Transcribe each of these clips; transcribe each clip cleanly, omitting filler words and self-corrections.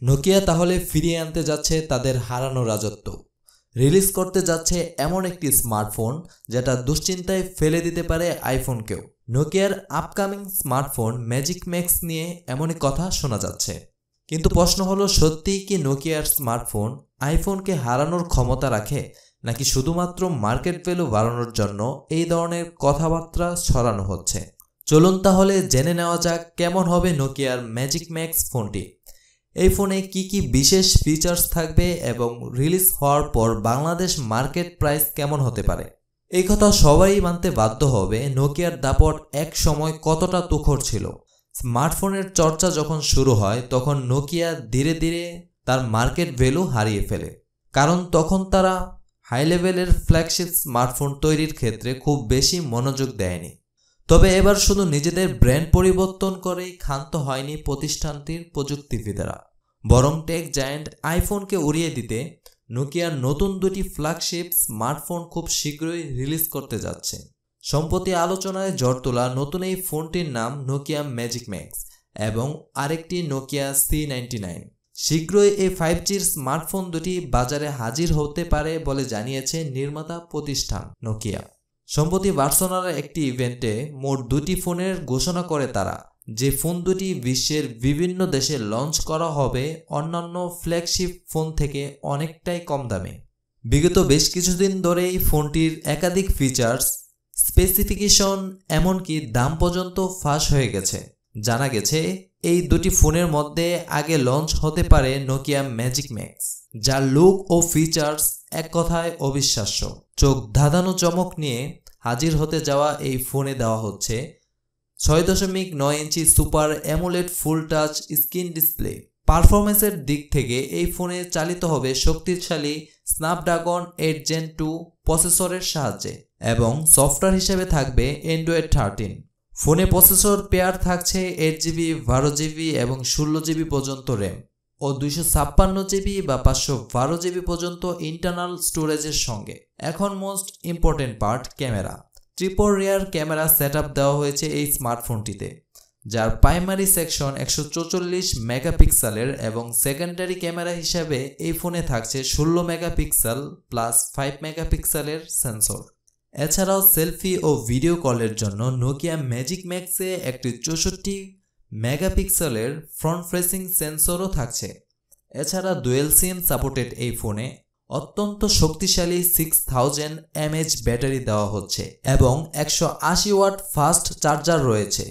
Nokia তাহলে ফিরিয়ে আনতে যাচ্ছে তাদের হারানো রাজত্ব। রিলিজ করতে যাচ্ছে এমন একটি স্মার্টফোন যেটা দুশ্চিন্তায় ফেলে দিতে পারে আইফোনকেও। নোকিয়ার আপকামিং স্মার্টফোন ম্যাজিক ম্যাক্স নিয়ে এমনই কথা শোনা যাচ্ছে। কিন্তু প্রশ্ন হলো, সত্যিই কি নোকিয়ার স্মার্টফোন আইফোনকে হারানোর ক্ষমতা রাখে, নাকি শুধুমাত্র মার্কেট ভ্যালু বাড়ানোর জন্য এই ধরনের কথাবার্তা ছড়ানো হচ্ছে? চলুন তাহলে জেনে নেওয়া যাক কেমন হবে নোকিয়ার ম্যাজিক ম্যাক্স ফোনটি। এই ফোনে কি কি বিশেষ ফিচার্স থাকবে এবং রিলিজ হওয়ার পর বাংলাদেশ মার্কেট প্রাইস কেমন হতে পারে। এই কথা সবাই মানতে বাধ্য হবে, নোকিয়ার দাপট এক সময় কতটা তুখর ছিল। স্মার্টফোনের চর্চা যখন শুরু হয় তখন নোকিয়া ধীরে ধীরে তার মার্কেট ভ্যালু হারিয়ে ফেলে, কারণ তখন তারা হাই লেভেলের ফ্ল্যাগশিপ স্মার্টফোন তৈরির ক্ষেত্রে খুব বেশি মনোযোগ দেয়নি। তবে এবার শুধু নিজেদের ব্র্যান্ড পরিবর্তন করেই ক্ষান্ত হয়নি প্রতিষ্ঠানটির প্রযুক্তিবিদেরা, বরং টেক জায়ান্ট আইফোনকে উড়িয়ে দিতে নোকিয়ার নতুন দুটি ফ্ল্যাগশিপ স্মার্টফোন খুব শীঘ্রই রিলিজ করতে যাচ্ছে। সম্প্রতি আলোচনায় ঝড় তোলা নতুন এই ফোনটির নাম নোকিয়া ম্যাজিক ম্যাক্স এবং আরেকটি নোকিয়া C99। শীঘ্রই এই 5G'র স্মার্টফোন দুটি বাজারে হাজির হতে পারে বলে জানিয়েছে নির্মাতা প্রতিষ্ঠান নোকিয়া। সম্প্রতি বার্সেলোনার একটি ইভেন্টে মোট দুটি ফোনের ঘোষণা করে তারা, যে ফোন দুটি বিশ্বের বিভিন্ন দেশে লঞ্চ করা হবে অন্যান্য ফ্ল্যাগশিপ ফোন থেকে অনেকটাই কম দামে। বিগত বেশ কিছুদিন ধরেই ফোনটির একাধিক ফিচার্স, স্পেসিফিকেশন এমনকি দাম পর্যন্ত ফাঁস হয়ে গেছে। জানা গেছে এই দুটি ফোনের মধ্যে আগে লঞ্চ হতে পারে নোকিয়া ম্যাজিক ম্যাক্স, যার লুক ও ফিচার্স এক কথায় অবিশ্বাস্য। চোখ ধাঁধানো চমক নিয়ে হাজির হতে যাওয়া এই ফোনে দেওয়া হচ্ছে 6.9 inch super AMOLED full touch screen display. পারফরমেন্সের দিক থেকে এই ফোনে চালিত হবে শক্তিশালী স্ন্যাপড্রাগন 8 Gen 2 প্রসেসরের সাহায্যে এবং সফটওয়্যার হিসেবে থাকবে অ্যান্ড্রয়েড 13। ফোনে প্রসেসর পেয়ার থাকছে 8GB, 12GB এবং 16GB পর্যন্ত র্যাম ও 256GB বা 512GB পর্যন্ত ইন্টারনাল স্টোরেজের সঙ্গে। এখন most important part, camera. Triple rear camera setup দেওয়া হয়েছে এই স্মার্টফোনটিতে, যার প্রাইমারি সেকশন 144 মেগাপিক্সেলের এবং সেকেন্ডারি ক্যামেরা হিসাবে এই ফোনে থাকছে 16 মেগাপিক্সেল প্লাস 5 মেগাপিক্সেলের সেন্সর। এছাড়াও সেলফি ও ভিডিও কলের জন্য নোকিয়া ম্যাজিক ম্যাক্সে একটি 64 মেগাপিক্সেলের ফ্রন্ট ফেসিং সেন্সরও থাকছে। এছাড়া ডুয়েল সিম সাপোর্টেড এই ফোনে অত্যন্ত শক্তিশালী 6000 mAh ব্যাটারি দেওয়া হচ্ছে এবং 180 ওয়াট ফাস্ট চার্জার রয়েছে,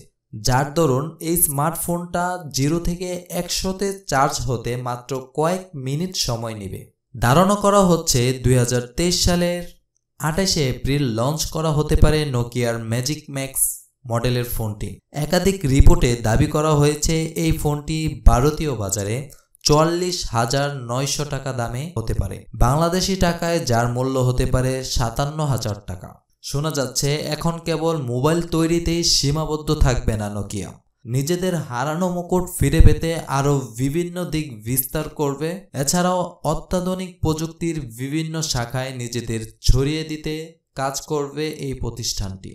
যার দরুন এই স্মার্টফোনটা 0 থেকে 100তে চার্জ হতে মাত্র কয়েক মিনিট সময় নেবে। ধারণা করা হচ্ছে 2023 সালের 28 এপ্রিল লঞ্চ করা হতে পারে নোকিয়ার ম্যাজিক ম্যাক্স মডেলের ফোনটি। একাধিক রিপোর্টে দাবি করা হয়েছে এই ফোনটি ভারতীয় বাজারে 44,900 টাকা দামে হতে পারে, বাংলাদেশি টাকায় যার মূল্য হতে পারে 57,000 টাকা। শোনা যাচ্ছে এখন কেবল মোবাইল তৈরিতেই সীমাবদ্ধ থাকবে না নোকিয়া, নিজেদের হারানো মুকুট ফিরে পেতে আরও বিভিন্ন দিক বিস্তার করবে। এছাড়াও অত্যাধুনিক প্রযুক্তির বিভিন্ন শাখায় নিজেদের ছড়িয়ে দিতে কাজ করবে এই প্রতিষ্ঠানটি।